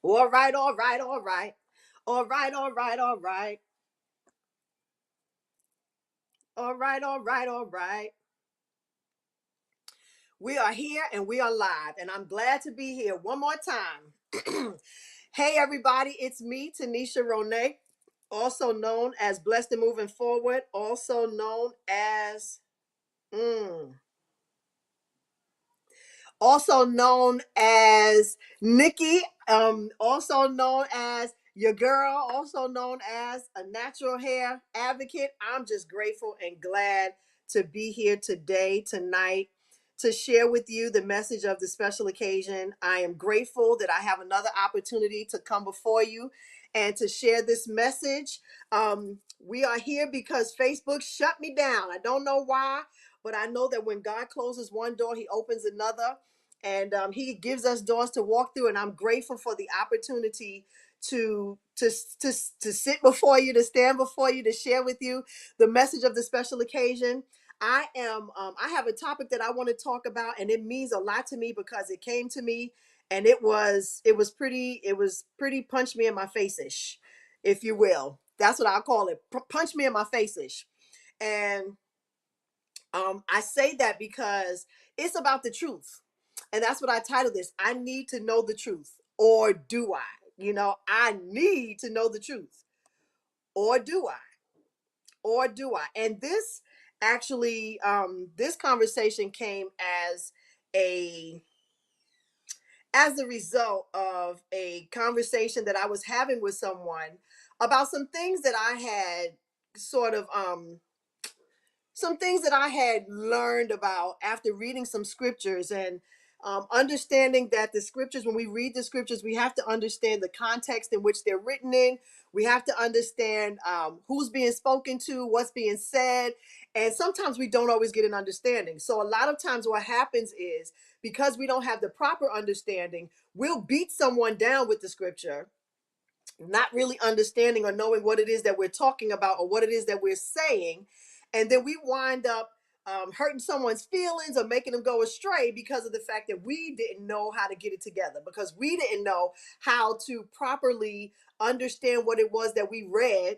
All right, all right, all right. All right, all right, all right. All right, all right, all right. We are here and we are live, and I'm glad to be here one more time. Hey, everybody, it's me, Tanisha Ronet, also known as Blessed and Moving Forward, also known as. mm, also known as Nikki, also known as your girl, also known as a natural hair advocate. I'm just grateful and glad to be here today, tonight, to share with you the message of the special occasion. I am grateful that I have another opportunity to come before you and to share this message. We are here because Facebook shut me down. I don't know why, but I know that when God closes one door, He opens another, and He gives us doors to walk through. And I'm grateful for the opportunity to sit before you, to stand before you, to share with you the message of the special occasion. I have a topic that I want to talk about, and it means a lot to me because it came to me, and it was pretty punch me in my face ish, if you will. That's what I call it. Punch me in my face ish. And I say that because it's about the truth. And that's what I titled this. I need to know the truth. Or do I? I need to know the truth. Or do I? Or do I? And this conversation came a as a result of a conversation that I was having with someone about sort of some things that I had learned about after reading some scriptures, and understanding that the scriptures, when we read the scriptures, we have to understand the context in which they're written in. We have to understand who's being spoken to, what's being said. And sometimes we don't always get an understanding. So, a lot of times, what happens is because we don't have the proper understanding, we'll beat someone down with the scripture, not really understanding or knowing what it is that we're talking about or what it is that we're saying. And then we wind up hurting someone's feelings or making them go astray because of the fact that we didn't know how to get it together, because we didn't know how to properly understand what it was that we read,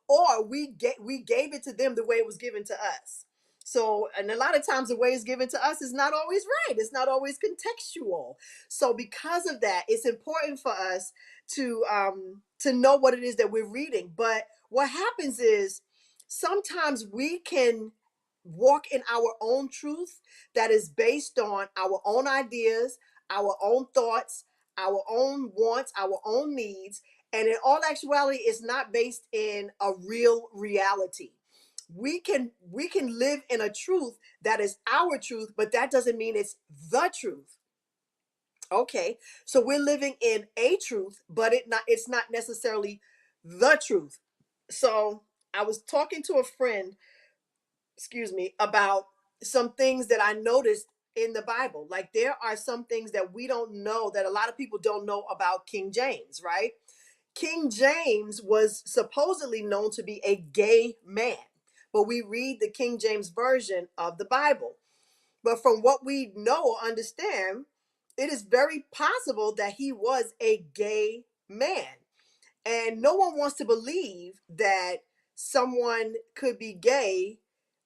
or we gave it to them the way it was given to us. So, and a lot of times the way it's given to us is not always right. It's not always contextual. So, because of that, it's important for us to know what it is that we're reading. But what happens is sometimes we can walk in our own truth that is based on our own ideas, our own thoughts, our own wants, our own needs, and in all actuality it's not based in a real reality. We can live in a truth that is our truth, but that doesn't mean it's the truth. Okay, so we're living in a truth, but it's not necessarily the truth. So I was talking to a friend, excuse me, about some things that I noticed in the Bible. Like, there are some things that we don't know, that a lot of people don't know about King James, right? King James was supposedly known to be a gay man, but we read the King James version of the Bible. But from what we know or understand, it is very possible that he was a gay man. And no one wants to believe that someone could be gay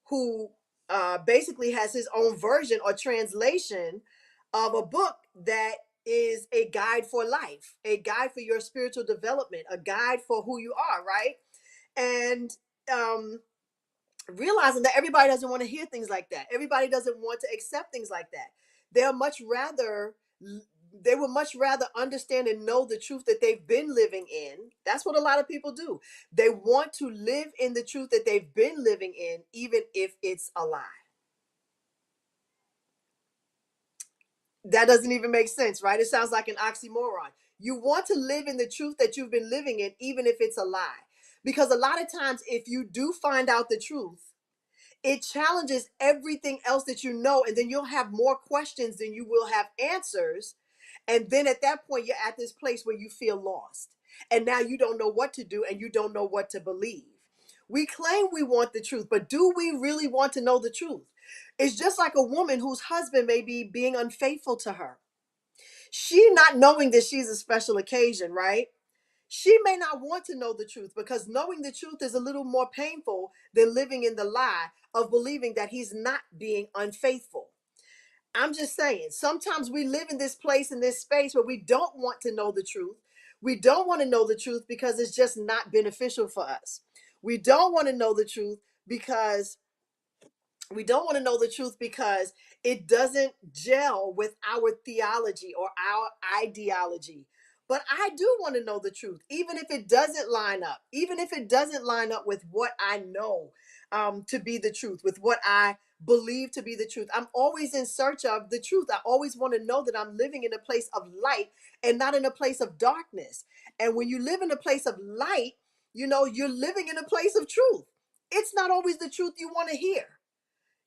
who basically has his own version or translation of a book that is a guide for life, a guide for your spiritual development, a guide for who you are, right? And um, realizing that everybody doesn't want to hear things like that. Everybody doesn't want to accept things like that. They're much rather they would much rather understand and know the truth that they've been living in. That's what a lot of people do. They want to live in the truth that they've been living in, even if it's a lie. That doesn't even make sense, right? It sounds like an oxymoron. You want to live in the truth that you've been living in, even if it's a lie. Because a lot of times, if you do find out the truth, it challenges everything else that you know, and then you'll have more questions than you will have answers. And then at that point, you're at this place where you feel lost, and now you don't know what to do, and you don't know what to believe. We claim we want the truth, but do we really want to know the truth? It's just like a woman whose husband may be being unfaithful to her. She not knowing that she's a special occasion, right? She may not want to know the truth because knowing the truth is a little more painful than living in the lie of believing that he's not being unfaithful. I'm just saying, sometimes we live in this place, in this space where we don't want to know the truth. We don't want to know the truth because it's just not beneficial for us. We don't want to know the truth because we don't want to know the truth because it doesn't gel with our theology or our ideology. But I do want to know the truth, even if it doesn't line up, even if it doesn't line up with what I know to be the truth, with what I believe to be the truth. I'm always in search of the truth. I always want to know that I'm living in a place of light and not in a place of darkness. And when you live in a place of light, you're living in a place of truth. It's not always the truth you want to hear.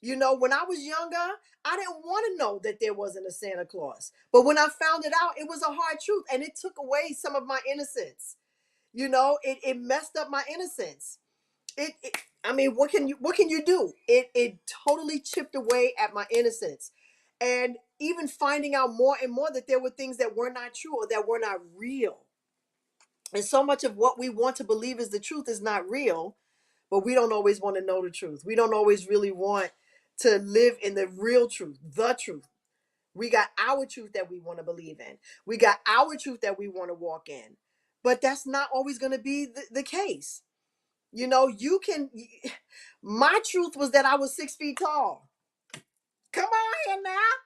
When I was younger, I didn't want to know that there wasn't a Santa Claus. But when I found it out, it was a hard truth and it took away some of my innocence. It messed up my innocence. I mean, what can you do? It totally chipped away at my innocence. And even finding out more and more that there were things that were not true or that were not real. And so much of what we want to believe is the truth is not real, but we don't always want to know the truth. We don't always really want to live in the real truth, the truth. We got our truth that we want to believe in. We got our truth that we want to walk in. But that's not always going to be the case. My truth was that I was 6 feet tall. Come on here now.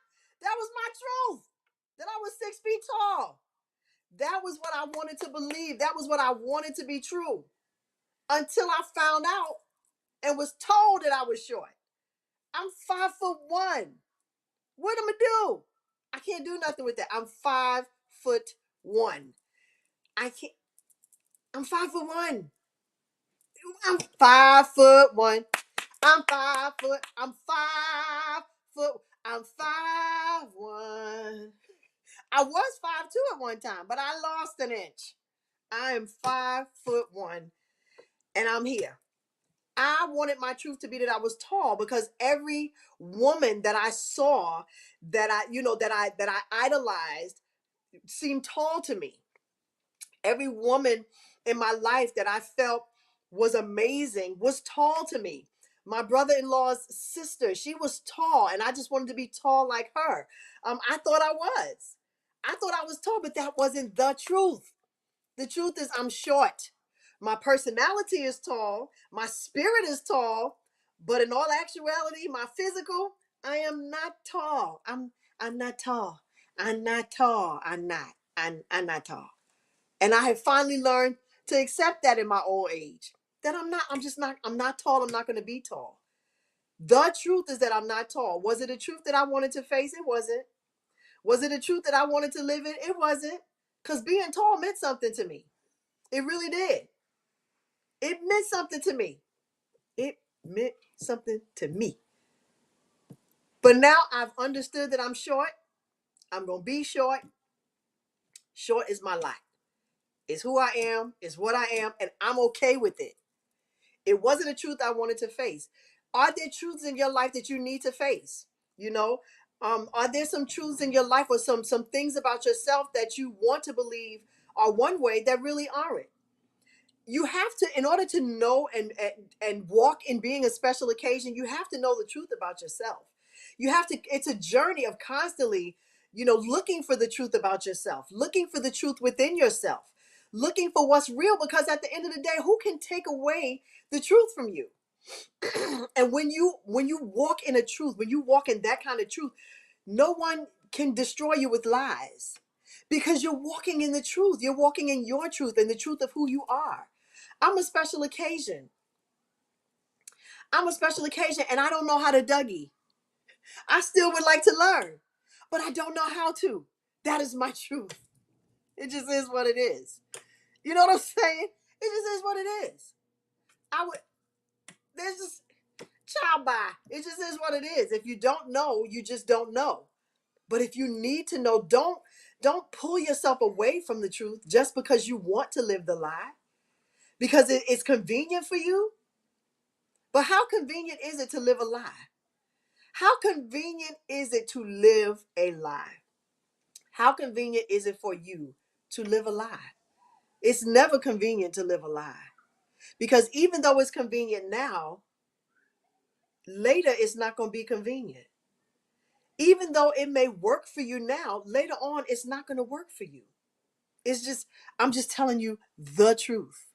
That was my truth, that I was 6 feet tall. That was what I wanted to believe. That was what I wanted to be true until I found out and was told that I was short. I'm 5'1". What am I do? I can't do nothing with that. I'm 5'1". I can't. I'm 5'1". I'm 5'1". I'm 5 foot. I'm 5 foot. I'm 5'1". I was 5'2" at one time, but I lost an inch. I am 5'1", and I'm here. I wanted my truth to be that I was tall because every woman that I saw, that I idolized, seemed tall to me. Every woman in my life that I felt was amazing was tall to me. My brother-in-law's sister, she was tall, and I just wanted to be tall like her. I thought I was. I thought I was tall, but that wasn't the truth. The truth is I'm short. My personality is tall. My spirit is tall. But in all actuality, my physical, I am not tall. I'm not tall. I'm not tall. I'm not tall. And I have finally learned to accept that in my old age. That I'm not tall. I'm not going to be tall. The truth is that I'm not tall. Was it a truth that I wanted to face? It wasn't. Was it a truth that I wanted to live in? It wasn't. Because being tall meant something to me. It really did. It meant something to me. It meant something to me. But now I've understood that I'm short. I'm going to be short. Short is my life. It's who I am. It's what I am. And I'm okay with it. It wasn't a truth I wanted to face. Are there truths in your life that you need to face? You know, are there some truths in your life or some things about yourself that you want to believe are one way that really aren't? You have to, in order to know and walk in being a special occasion, you have to know the truth about yourself. You have to, it's a journey of constantly, looking for the truth about yourself, looking for the truth within yourself, looking for what's real, because at the end of the day, who can take away the truth from you? And when you walk in a truth, when you walk in that kind of truth, no one can destroy you with lies, because you're walking in the truth. You're walking in your truth and the truth of who you are. I'm a special occasion. I'm a special occasion, and I don't know how to Dougie. I still would like to learn, but I don't know how to. That is my truth. It just is what it is. You know what I'm saying? It just is what it is. I would. There's just child by. It just is what it is. If you don't know, you just don't know. But if you need to know, don't pull yourself away from the truth just because you want to live the lie, because it's convenient for you. But how convenient is it to live a lie? How convenient is it to live a lie? How convenient is it for you to live a lie? It's never convenient to live a lie, because even though it's convenient now, later it's not going to be convenient. Even though it may work for you now, later on it's not going to work for you. It's just, I'm just telling you the truth.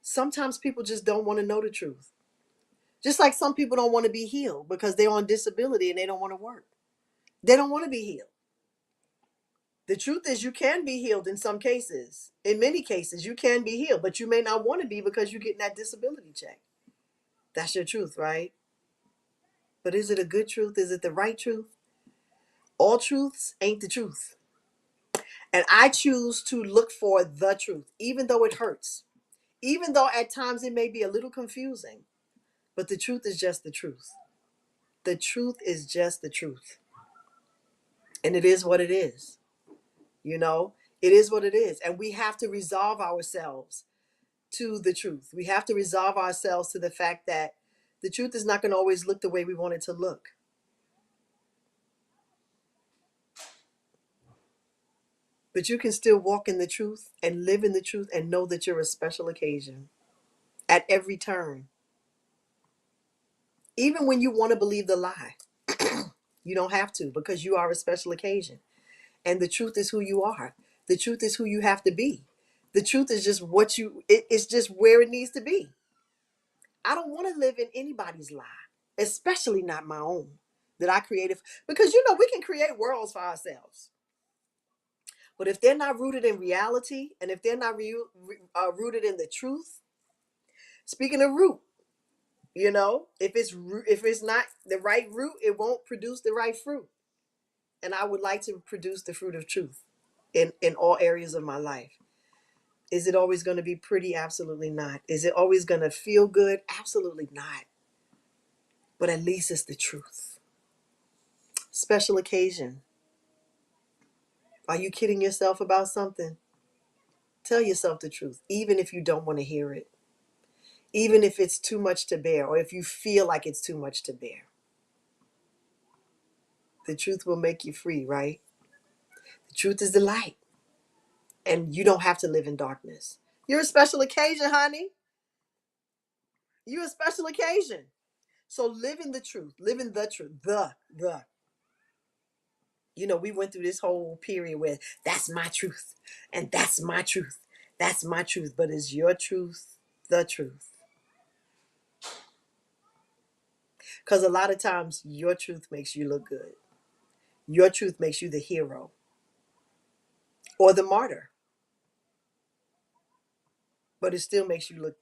Sometimes people just don't want to know the truth. Just like some people don't want to be healed because they're on disability and they don't want to work. They don't want to be healed. The truth is, you can be healed in some cases. In many cases, you can be healed, but you may not want to be because you're getting that disability check. That's your truth, right? But is it a good truth? Is it the right truth? All truths ain't the truth. And I choose to look for the truth, even though it hurts, even though at times it may be a little confusing. But the truth is just the truth. The truth is just the truth. And it is what it is. You know, it is what it is. And we have to resolve ourselves to the truth. We have to resolve ourselves to the fact that the truth is not going to always look the way we want it to look. But you can still walk in the truth and live in the truth and know that you're a special occasion at every turn. Even when you want to believe the lie, you don't have to, because you are a special occasion. And the truth is who you are. The truth is who you have to be. The truth is just it's just where it needs to be. I don't want to live in anybody's lie, especially not my own that I created. Because, we can create worlds for ourselves. But if they're not rooted in reality, and if they're not rooted in the truth, speaking of root, if it's not the right root, it won't produce the right fruit. And I would like to produce the fruit of truth in all areas of my life. Is it always going to be pretty? Absolutely not. Is it always going to feel good? Absolutely not. But at least it's the truth. Special occasion. Are you kidding yourself about something? Tell yourself the truth, even if you don't want to hear it. Even if it's too much to bear, or if you feel like it's too much to bear. The truth will make you free, right? The truth is the light. And you don't have to live in darkness. You're a special occasion, honey. You're a special occasion. So live in the truth. Live in the truth. The. We went through this whole period where that's my truth. And that's my truth. That's my truth. But is your truth the truth? Because a lot of times your truth makes you look good. Your truth makes you the hero or the martyr. But it still makes you look,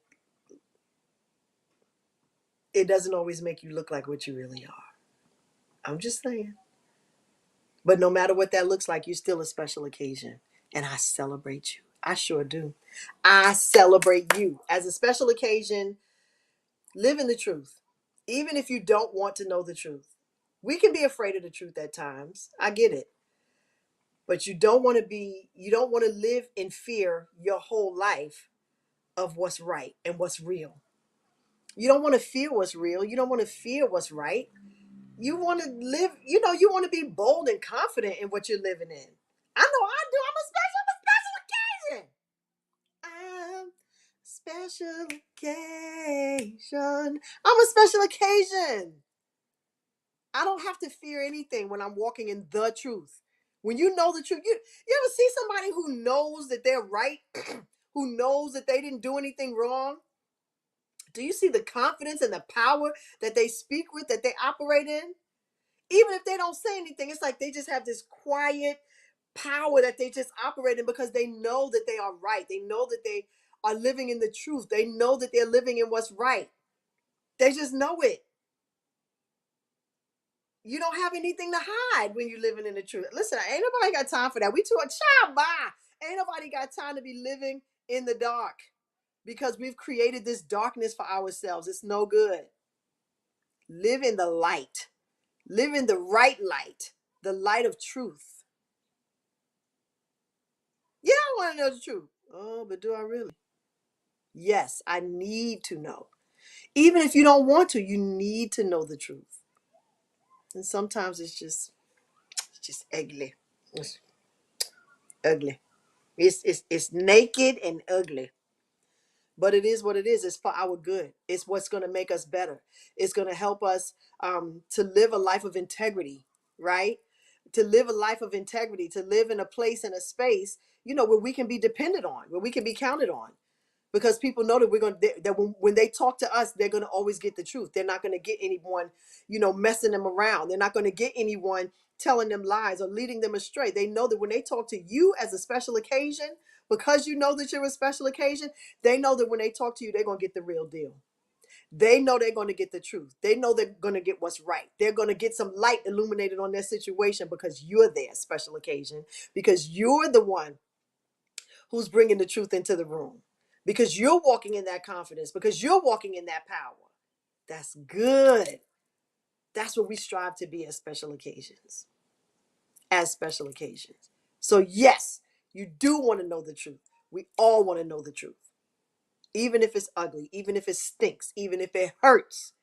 it doesn't always make you look like what you really are. I'm just saying. But no matter what that looks like, you're still a special occasion. And I celebrate you. I sure do. I celebrate you. As a special occasion, live in the truth. Even if you don't want to know the truth. We can be afraid of the truth at times. I get it. But you don't want to live in fear your whole life of what's right and what's real. You don't want to fear what's real. You don't want to fear what's right. You want to live, you want to be bold and confident in what you're living in. I know I do. I'm a special occasion. I'm a special occasion. I don't have to fear anything when I'm walking in the truth. When you know the truth, you ever see somebody who knows that they're right, who knows that they didn't do anything wrong? Do you see the confidence and the power that they speak with, that they operate in? Even if they don't say anything, it's like they just have this quiet power that they just operate in because they know that they are right. They know that they are living in the truth. They know that they're living in what's right. They just know it. You don't have anything to hide when you're living in the truth. Listen, ain't nobody got time for that. We too a child bye. Ain't nobody got time to be living in the dark because we've created this darkness for ourselves. It's no good. Live in the light. Live in the right light, the light of truth. Yeah, I want to know the truth. Oh, but do I really? Yes, I need to know. Even if you don't want to, you need to know the truth. And sometimes it's just It's just ugly. It's ugly. It's naked and ugly. But it is what it is. It's for our good. It's what's going to make us better. It's going to help us to live a life of integrity, right? To live a life of integrity, to live in a place and a space, where we can be depended on, where we can be counted on, because people know that we're going to, that when they talk to us, they're going to always get the truth. They're not going to get anyone, messing them around. They're not going to get anyone telling them lies or leading them astray. They know that when they talk to you as a special occasion, because you know that you're a special occasion, they know that when they talk to you, they're going to get the real deal. They know they're going to get the truth. They know they're going to get what's right. They're going to get some light illuminated on their situation because you're their special occasion, because you're the one who's bringing the truth into the room, because you're walking in that confidence, because you're walking in that power. That's good. That's what we strive to be as special occasions. As special occasions. So, yes, you do want to know the truth. We all want to know the truth. Even if it's ugly, even if it stinks, even if it hurts.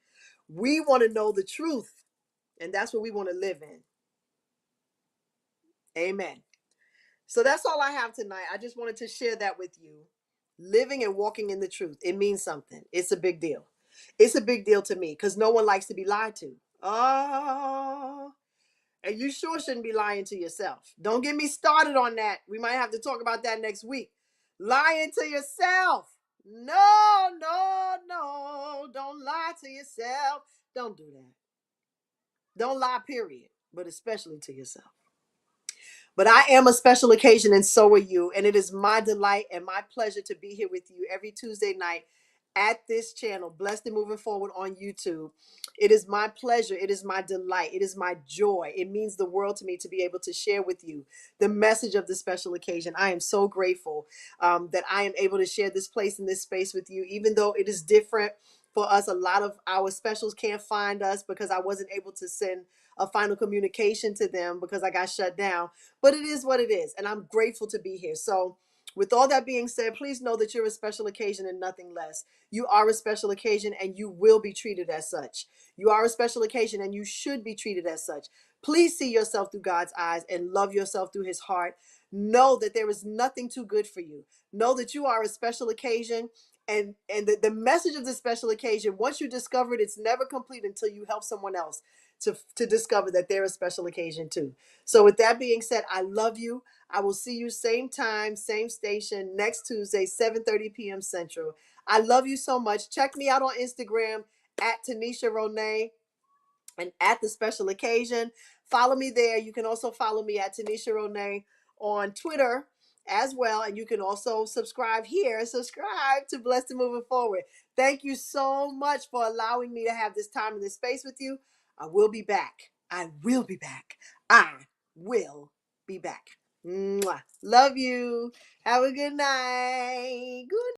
We want to know the truth. And that's what we want to live in. Amen. So that's all I have tonight. I just wanted to share that with you. Living and walking in the truth. It means something. It's a big deal. It's a big deal to me because no one likes to be lied to. Oh, and you sure shouldn't be lying to yourself. Don't get me started on that. We might have to talk about that next week. Lying to yourself. No, no, no. Don't lie to yourself. Don't do that. Don't lie, period. But especially to yourself. But I am a special occasion, and so are you. And it is my delight and my pleasure to be here with you every Tuesday night at this channel, Blessed and Moving Forward on YouTube. It is my pleasure. It is my delight. It is my joy. It means the world to me to be able to share with you the message of the special occasion. I am so grateful that I am able to share this place and this space with you, even though it is different for us. A lot of our specials can't find us because I wasn't able to send a final communication to them because I got shut down. But it is what it is, and I'm grateful to be here. So with all that being said, please know that you're a special occasion and nothing less. You are a special occasion and you will be treated as such. You are a special occasion and you should be treated as such. Please see yourself through God's eyes and love yourself through his heart. Know that there is nothing too good for you. Know that you are a special occasion, and the message of the special occasion, once you discover it, it's never complete until you help someone else to discover that they're a special occasion too. So with that being said, I love you. I will see you same time, same station next Tuesday, 7:30 p.m. Central. I love you so much. Check me out on Instagram at Tanisha Ronay and at the special occasion. Follow me there. You can also follow me at Tanisha Ronay on Twitter as well. And you can also subscribe here. Subscribe to Blessed and Moving Forward. Thank you so much for allowing me to have this time in this space with you. I will be back. I will be back. I will be back. Mwah. Love you. Have a good night. Good